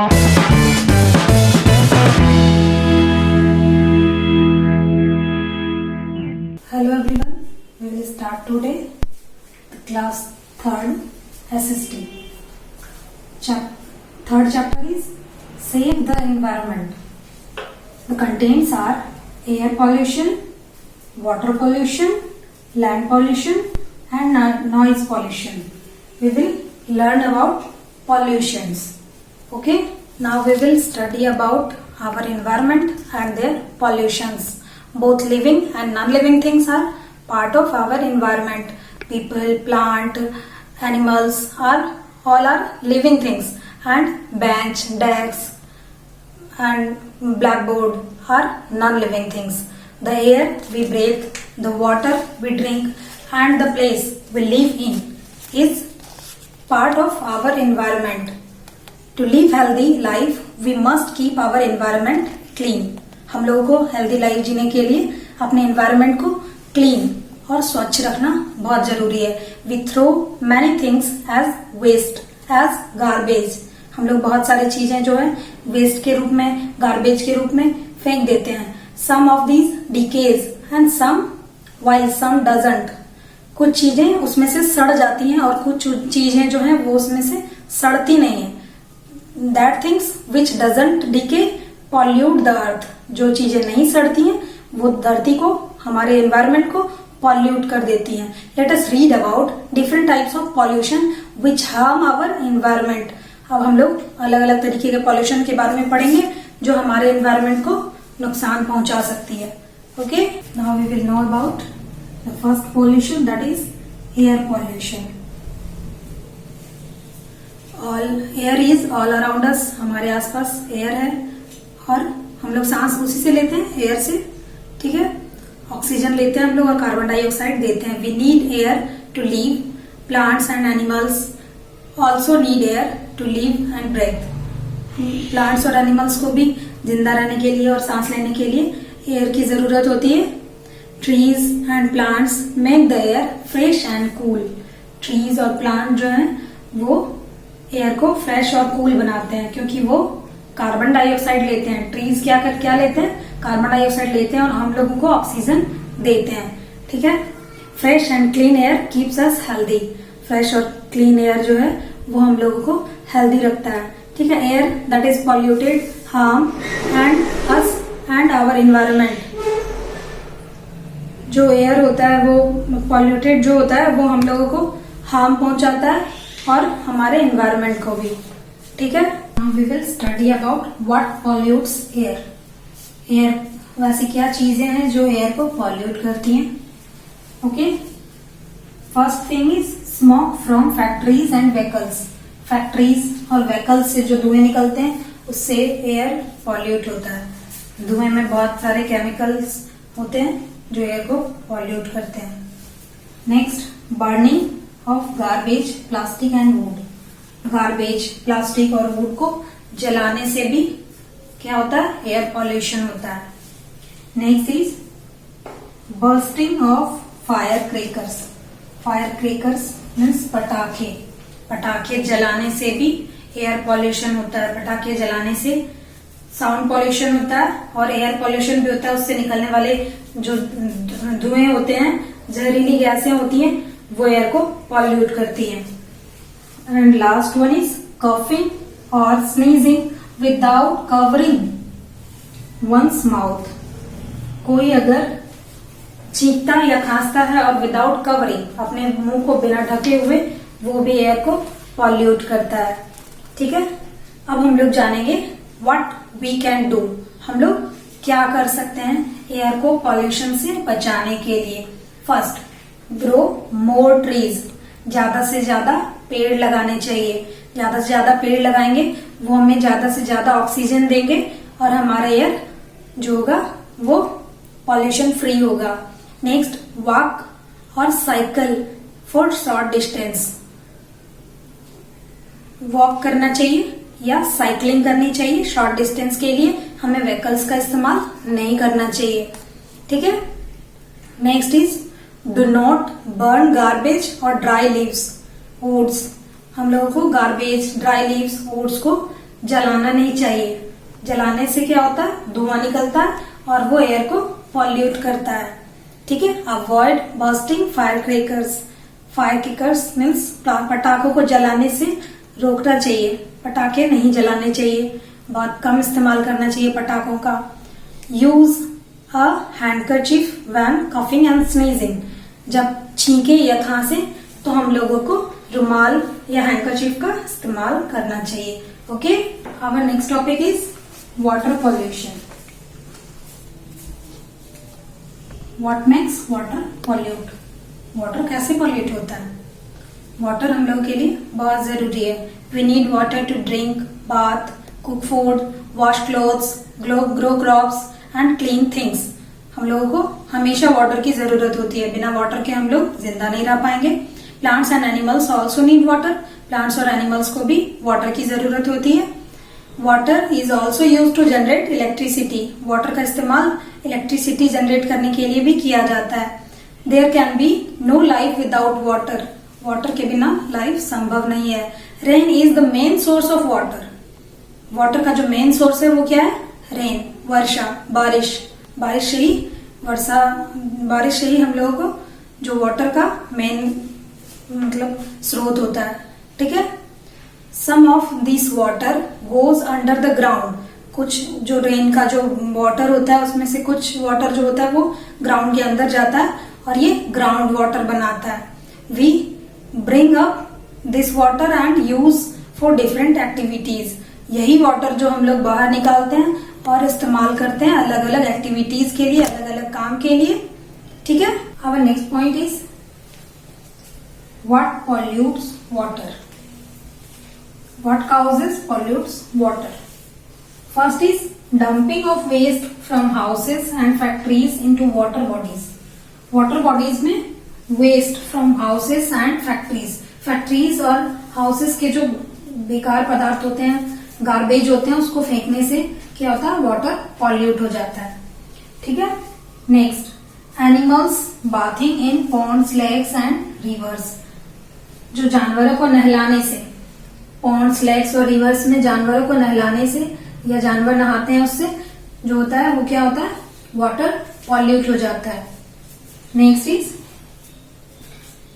Hello everyone, we will start today the class 3rd SST. Third chapter is Save the Environment. The contents are air pollution, water pollution, land pollution and noise pollution. We will learn about pollutions. Okay, now we will study about our environment and their pollutions. Both living and non-living things are part of our environment. People, plant, animals all are living things, and bench, desk and blackboard are non-living things. The air we breathe, the water we drink and the place we live in is part of our environment. To live healthy life, we must keep our environment clean. हम लोगों को healthy life जीने के लिए अपने environment को clean और स्वच्छ रखना बहुत जरूरी है. We throw many things as waste, as garbage. हम लोग बहुत सारी चीजें जो है वेस्ट के रूप में, गार्बेज के रूप में फेंक देते हैं. Some of these decays and some while some doesn't. कुछ चीजें उसमें से सड़ जाती हैं और कुछ चीजें जो है वो उसमें से सड़ती नहीं है. That things which doesn't decay pollute the earth. जो चीजें नहीं सड़ती हैं वो धरती को, हमारे एनवायरनमेंट को पॉल्यूट कर देती हैं. Let us read about different types of pollution which harm our environment. अब हम लोग अलग अलग तरीके के पॉल्यूशन के बारे में पढ़ेंगे जो हमारे एनवायरनमेंट को नुकसान पहुंचा सकती है. Okay, now we will know about the first pollution, that is air pollution. Air is all around us. हमारे आसपास एयर है और हम लोग सांस उसी से लेते हैं, एयर से. ठीक है, ऑक्सीजन लेते हैं हम लोग और कार्बन डाइऑक्साइड देते हैं. We need air to live. Plants and animals also need air to live and breathe. Plants और एनिमल्स को भी जिंदा रहने के लिए और सांस लेने के लिए एयर की जरूरत होती है. Trees and plants make the air fresh and cool. Trees और प्लांट जो है वो एयर को फ्रेश और कूल बनाते हैं क्योंकि वो कार्बन डाइऑक्साइड लेते हैं. ट्रीज क्या लेते हैं? कार्बन डाइऑक्साइड लेते हैं और हम लोगों को ऑक्सीजन देते हैं. ठीक है. Fresh and clean air keeps us healthy. Fresh और क्लीन एयर जो है वो हम लोगों को हेल्दी रखता है. ठीक है. Air that is polluted harm and us and our environment. जो एयर होता है वो पॉल्यूटेड जो होता है वो हम लोगों को हार्म पहुंचाता है और हमारे एनवायरनमेंट को भी. ठीक है. Now we will study about what pollutes air. Air वैसी क्या चीजें हैं जो एयर को पॉल्यूट करती हैं. Okay, first thing is smoke from factories and vehicles. Factories और व्हीकल्स से जो धुएं निकलते हैं उससे एयर पॉल्यूट होता है. धुएं में बहुत सारे केमिकल्स होते हैं जो एयर को पॉल्यूट करते हैं. Next, burning of garbage, plastic and would. Garbage, plastic और वुड को जलाने से भी क्या होता है? एयर पॉल्यूशन होता है. Next is bursting of fire crackers. Fire crackers means पटाखे. पटाखे जलाने से भी एयर पॉल्यूशन होता है. पटाखे जलाने से साउंड पॉल्यूशन होता है और एयर पॉल्यूशन भी होता है. उससे निकलने वाले जो धुएं होते हैं, जहरीली गैसें होती हैं, वो एयर को पॉल्यूट करती हैं. And last one is coughing or sneezing without covering one's mouth. कोई अगर चीखता या खांसता है और विदाउट कवरिंग, अपने मुंह को बिना ढके हुए, वो भी एयर को पॉल्यूट करता है. ठीक है. अब हम लोग जानेंगे what we can do. हम लोग क्या कर सकते हैं एयर को पॉल्यूशन से बचाने के लिए. First, grow more trees. ज्यादा से ज्यादा पेड़ लगाने चाहिए. ज्यादा से ज्यादा पेड़ लगाएंगे वो हमें ज्यादा से ज्यादा ऑक्सीजन देंगे और हमारा एयर जो होगा वो पॉल्यूशन फ्री होगा. नेक्स्ट, वॉक और cycle for short distance. Walk करना चाहिए या साइकिलिंग करनी चाहिए शॉर्ट डिस्टेंस के लिए. हमें व्हीकल्स का इस्तेमाल नहीं करना चाहिए. ठीक है. Next is do not burn garbage और ड्राई लीव्स, वुड्स. हम लोगों को गार्बेज, ड्राई लीव्स, वुड्स को जलाना नहीं चाहिए। जलाने से क्या होता है, धुआं निकलता है और वो एयर को पॉल्यूट करता है। ठीक है। Avoid bursting fire crackers. Fire crackers means पटाखों को जलाने से रोकना चाहिए। पटाखे नहीं जलाने चाहिए, बहुत कम इस्तेमाल करना चाहिए पटाखों का। Use a handkerchief when coughing and sneezing. जब छींके या खांसे तो हम लोगों को रुमाल या हैंडकरचीफ का इस्तेमाल करना चाहिए। Okay, our next topic is water pollution. What makes water pollute. Water कैसे पॉल्यूट होता है? वाटर हम लोगों के लिए बहुत जरूरी है। We need water to drink, bath, cook food, wash clothes, grow crops and clean things. हम लोगों को हमेशा वाटर की जरूरत होती है। बिना वाटर के हम लोग जिंदा नहीं रह पाएंगे। Plants and animals also need water. Plants और एनिमल्स को भी वाटर की जरूरत होती है। Water is also use to generate electricity. Water का इस्तेमाल इलेक्ट्रिसिटी जनरेट करने के लिए भी किया जाता है। There can be no life without water. Water के बिना लाइफ संभव नहीं है। Rain is the main source of water. Water का जो मेन सोर्स है वो क्या है? रेन, वर्षा, बारिश। बारिश से ही हम लोगों को जो वाटर का मेन मतलब स्रोत होता है। ठीक है। Some of this water goes under the ground. कुछ जो रेन का जो वाटर होता है उसमें से कुछ वाटर जो होता है वो ग्राउंड के अंदर जाता है और ये ग्राउंड वाटर बनाता है। We bring up this water and use for different activities. यही वाटर जो हम लोग बाहर निकालते हैं और इस्तेमाल करते हैं अलग अलग एक्टिविटीज के लिए, अलग अलग काम के लिए। ठीक है। Our next point is what pollutes water. What causes pollutes water? First is dumping of waste from houses and factories into water bodies. Water bodies में waste from houses and factories. Factories और houses के जो बेकार पदार्थ होते हैं, garbage होते हैं, उसको फेंकने से क्या होता है? वाटर पॉल्यूट हो जाता है। ठीक है। Next, animals bathing in ponds, lakes and rivers. जो जानवरों को नहलाने से, पॉन्ड्स, लेक्स और रिवर्स में जानवरों को नहलाने से या जानवर नहाते हैं उससे जो होता है वो क्या होता है? वाटर पॉल्यूट हो जाता है। Next is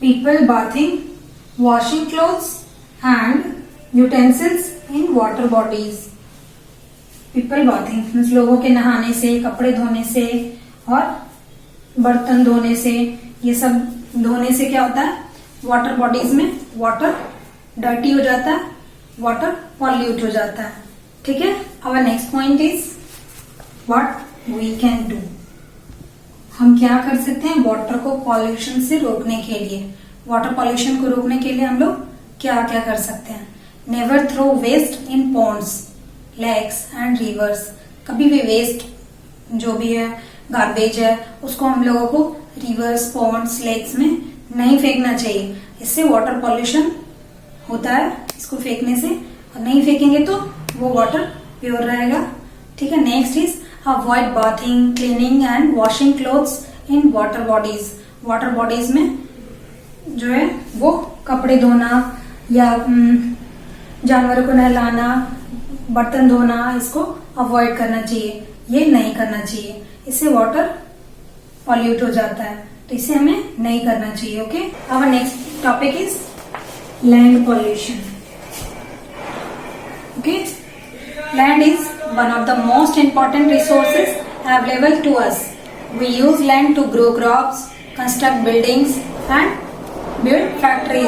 people bathing, washing clothes and utensils in water bodies. People bathing means लोगों के नहाने से, कपड़े धोने से और बर्तन धोने से, ये सब धोने से क्या होता है? वाटर बॉडीज में वाटर डर्टी हो जाता है, वाटर पॉल्यूट हो जाता है। ठीक है। Our next point is what we can do. हम क्या कर सकते हैं वाटर को पॉल्यूशन से रोकने के लिए? वाटर पॉल्यूशन को रोकने के लिए हम लोग क्या क्या कर सकते हैं? Never throw waste in ponds, lakes and rivers. कभी भी वेस्ट जो भी है, गार्बेज है, उसको हम लोगों को रिवर्स, पॉन्ड्स, लेक्स में नहीं फेंकना चाहिए। इससे वाटर पॉल्यूशन होता है इसको फेंकने से, और नहीं फेंकेंगे तो वो वाटर प्योर रहेगा। ठीक है। Next is avoid bathing, cleaning and washing clothes in water bodies. Water bodies में जो है वो कपड़े धोना या जानवरों को नहलाना, बर्तन धोना, इसको अवॉइड करना चाहिए, ये नहीं करना चाहिए। इससे वाटर पॉल्यूट हो जाता है, तो इसे हमें नहीं करना चाहिए। Okay. Our next topic is land pollution. Okay. Land is one of the most important resources available to us. We use land to grow crops, construct buildings and build factories.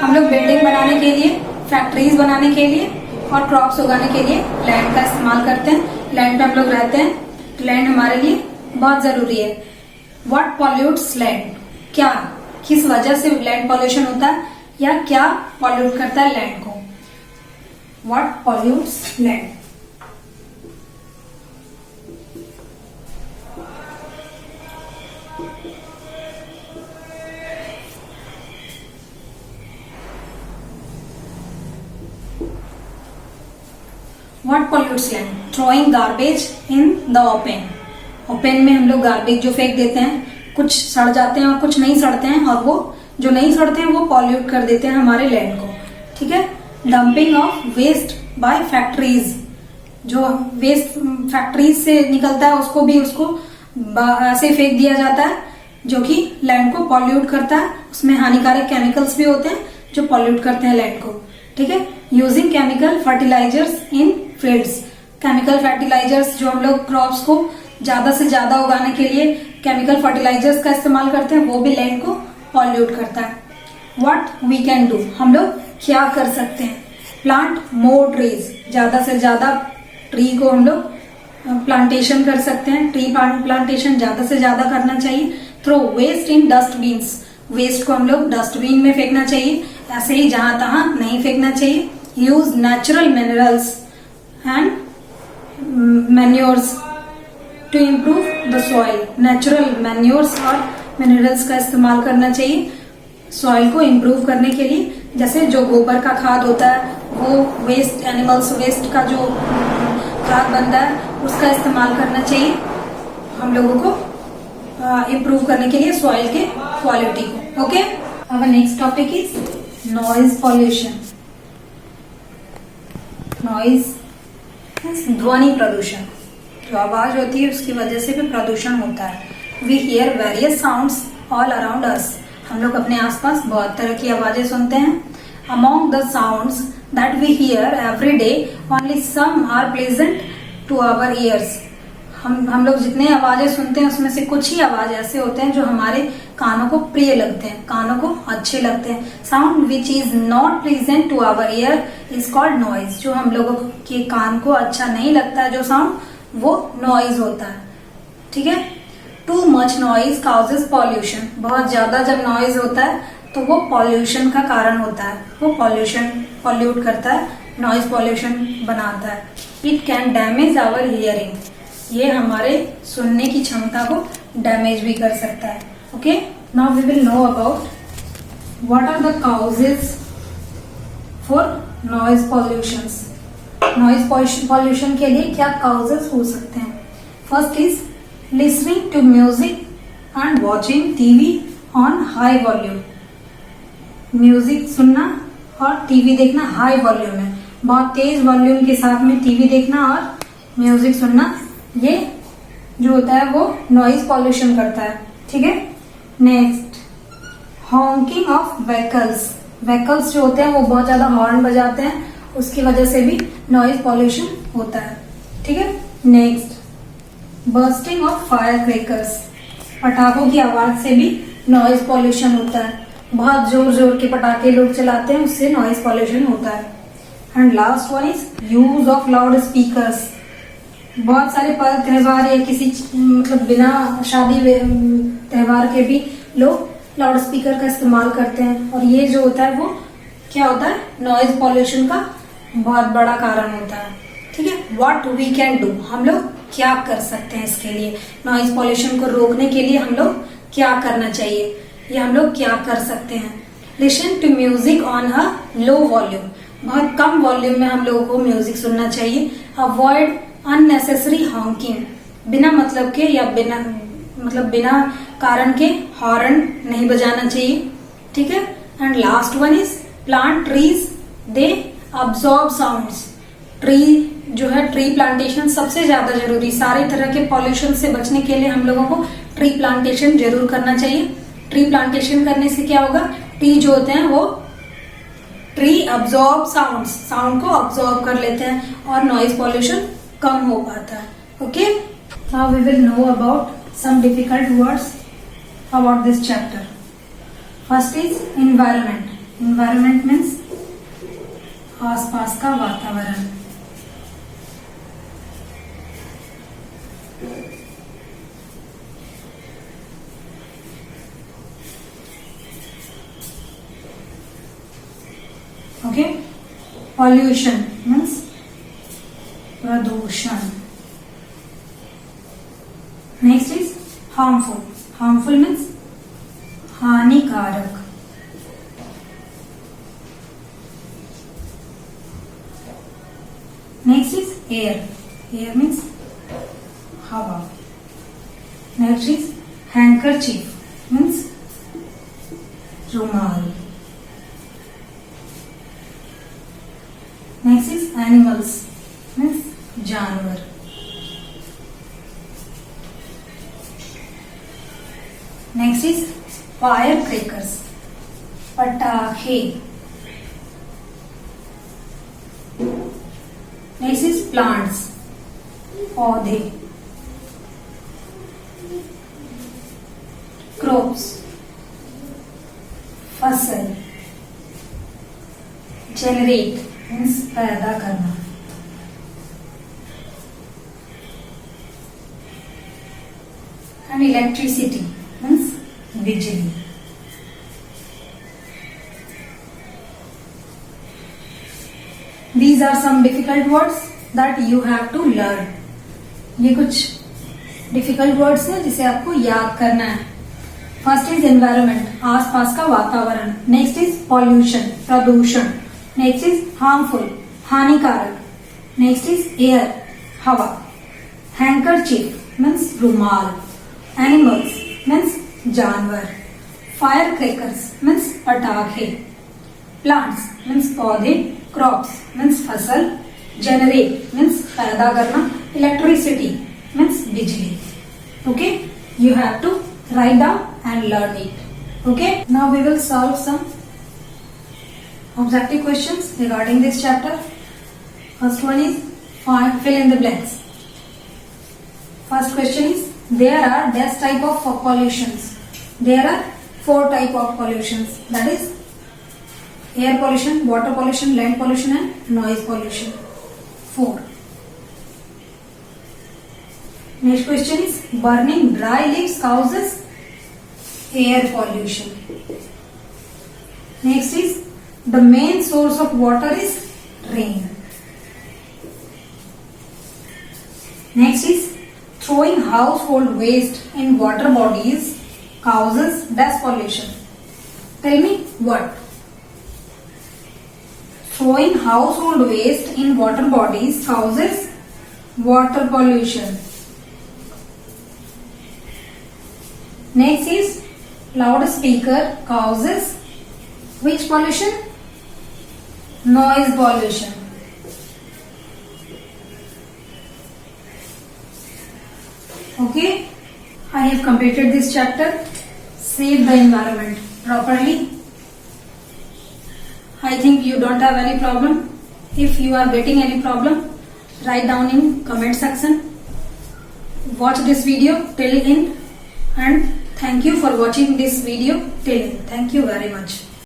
हम लोग बिल्डिंग बनाने के लिए, factories बनाने के लिए और crops उगाने के लिए लैंड का इस्तेमाल करते हैं। लैंड पे हम लोग रहते हैं, तो लैंड हमारे लिए बहुत जरूरी है। What pollutes land? क्या, किस वजह से लैंड पॉल्यूशन होता है या क्या पॉल्यूट करता है लैंड को? What pollutes land? What pollutes land? Throwing garbage in the open. Open में हम लोग गार्बेज जो फेंक देते हैं, कुछ सड़ जाते हैं और कुछ नहीं सड़ते हैं, और वो जो नहीं सड़ते हैं वो पॉल्यूट कर देते हैं हमारे लैंड को। ठीक है। Dumping of waste by factories. जो वेस्ट फैक्ट्रीज से निकलता है उसको भी ऐसे फेंक दिया जाता है, जो कि लैंड को पॉल्यूट करता है। उसमें हानिकारक केमिकल्स भी होते हैं जो पॉल्यूट करते हैं लैंड को। ठीक है। यूजिंग केमिकल फर्टिलाइजर्स इन फील्ड्स। केमिकल फर्टिलाइजर्स जो हम लोग क्रॉप्स को ज्यादा से ज्यादा उगाने के लिए केमिकल फर्टिलाइजर्स का इस्तेमाल करते हैं, वो भी लैंड को पॉल्यूट करता है। व्हाट वी कैन डू, हम लोग क्या कर सकते हैं? Plant more trees. ज्यादा से ज्यादा ट्री को हम लोग प्लांटेशन कर सकते हैं। ट्री प्लांटेशन ज्यादा से ज्यादा करना चाहिए। थ्रो वेस्ट इन डस्टबिन्स। वेस्ट को हम लोग डस्टबिन में फेंकना चाहिए, ऐसे ही जहां तहां नहीं फेंकना चाहिए। Use natural minerals and manures to improve the soil. Natural manures और मिनरल्स का इस्तेमाल करना चाहिए सॉइल को इम्प्रूव करने के लिए। जैसे जो गोबर का खाद होता है, वो वेस्ट एनिमल्स वेस्ट का जो खाद बनता है उसका इस्तेमाल करना चाहिए हम लोगों को इम्प्रूव करने के लिए सॉइल के क्वालिटी को। ओके, अब next topic is noise pollution. Noise ध्वनि प्रदूषण। जो आवाज होती है उसकी वजह से भी प्रदूषण होता है। We hear various sounds all around us. हम लोग अपने आसपास बहुत तरह की आवाजें सुनते हैं। Among the sounds that we hear every day only some are pleasant to our ears. हम लोग जितने आवाजें सुनते हैं उसमें से कुछ ही आवाज ऐसे होते हैं जो हमारे कानों को प्रिय लगते हैं, कानों को अच्छे लगते हैं। Sound which is not pleasant to our ear is called noise. जो हम लोगों के कान को अच्छा नहीं लगता है जो साउंड, वो नॉइज होता है। ठीक है। Too much noise causes pollution. बहुत ज्यादा जब नॉइज होता है तो वो पॉल्यूशन का कारण होता है। वो पॉल्यूट करता है, नॉइज पॉल्यूशन बनाता है। It can damage our hearing. ये हमारे सुनने की क्षमता को डैमेज भी कर सकता है। Okay, now we will know about what are the causes for noise pollutions. Noise pollution के लिए क्या काउजेज हो सकते हैं? First is listening to music and watching TV on high volume. Music सुनना और टीवी देखना हाई वॉल्यूम में, बहुत तेज वॉल्यूम के साथ में टीवी देखना और म्यूजिक सुनना, ये जो होता है वो नॉइज पॉल्यूशन करता है। ठीक है। Next, honking of vehicles. Vehicles जो होते हैं वो बहुत ज्यादा हॉर्न बजाते हैं, उसकी वजह से भी नॉइज पॉल्यूशन होता है। ठीक है। Next, bursting of fire crackers. पटाखों की आवाज से भी नॉइज पॉल्यूशन होता है। बहुत जोर जोर के पटाखे लोग चलाते हैं, उससे नॉइज पॉल्यूशन होता है। And last one is use of loud speakers. बहुत सारे पर्व त्योहार या किसी मतलब बिना शादी त्योहार के भी लोग लाउड स्पीकर का इस्तेमाल करते हैं, और ये जो होता है वो क्या होता है? नॉइज पॉल्यूशन का बहुत बड़ा कारण होता है। ठीक है। व्हाट वी कैन डू, हम लोग क्या कर सकते हैं इसके लिए? नॉइज पॉल्यूशन को रोकने के लिए हम लोग क्या करना चाहिए, ये हम लोग क्या कर सकते हैं? Listen to music on a low volume. बहुत कम वॉल्यूम में हम लोगों को म्यूजिक सुनना चाहिए। Avoid unnecessary honking. बिना मतलब के या बिना कारण के हॉर्न नहीं बजाना चाहिए। ठीक है। And last one is plant trees, they absorb sounds. Tree जो है, ट्री प्लांटेशन सबसे ज्यादा जरूरी। सारे तरह के पॉल्यूशन से बचने के लिए हम लोगों को ट्री प्लांटेशन जरूर करना चाहिए। ट्री प्लांटेशन करने से क्या होगा? ट्री जो होते हैं वो ट्री अब्सॉर्ब साउंड को अब्सॉर्ब कर लेते हैं और नॉइज पॉल्यूशन कम हो पाता है। Okay, now we will know about some difficult words about this chapter. First is environment. Environment means आसपास का वातावरण। ओके, पॉल्यूशन मीन्स प्रदूषण। Next is harmful. Harmful means हानिकारक। Next is air. Air means हवा। Next is handkerchief means रुमाल। Next is animals means जानवर. Next is firecrackers, पटाखे. Next is plants, पौधे. Crops, फसल. Generate means पैदा करना. And electricity means बिजली. These are some difficult words that you have to learn. ये कुछ डिफिकल्ट वर्ड्स हैं जिसे आपको याद करना है. फर्स्ट इज एनवायरमेंट, आसपास का वातावरण. नेक्स्ट इज पॉल्यूशन, प्रदूषण. नेक्स्ट इज हार्मफुल, हानिकारक. नेक्स्ट इज एयर, हवा. हैंकरचीफ मीन्स रुमाल. एनिमल्स मीन्स जानवर. फायर क्रैकर्स मीन्स पटाखे. प्लांट्स मीन्स पौधे. क्रॉप्स मीन्स फसल. जनरेट मीन्स पैदा करना. इलेक्ट्रिसिटी मीन्स बिजली. Okay, you have to write down and learn it. Okay, now we will solve some objective questions regarding this chapter. First one is fill in the blanks. First question is, there are dash type of pollutions. There are 4 type of pollutions, that is air pollution, water pollution, land pollution and noise pollution. 4. Next question is, burning dry leaves causes air pollution. Next is, the main source of water is rain. Next is, throwing household waste in water bodies causes dash pollution. Tell me what? Throwing household waste in water bodies causes water pollution. Next is, loudspeaker causes which pollution? Noise pollution. Okay, I have completed this chapter. Save the environment properly. I think you don't have any problem. If you are getting any problem, write down in comment section. Watch this video till end, and thank you for watching this video till end. Thank you very much.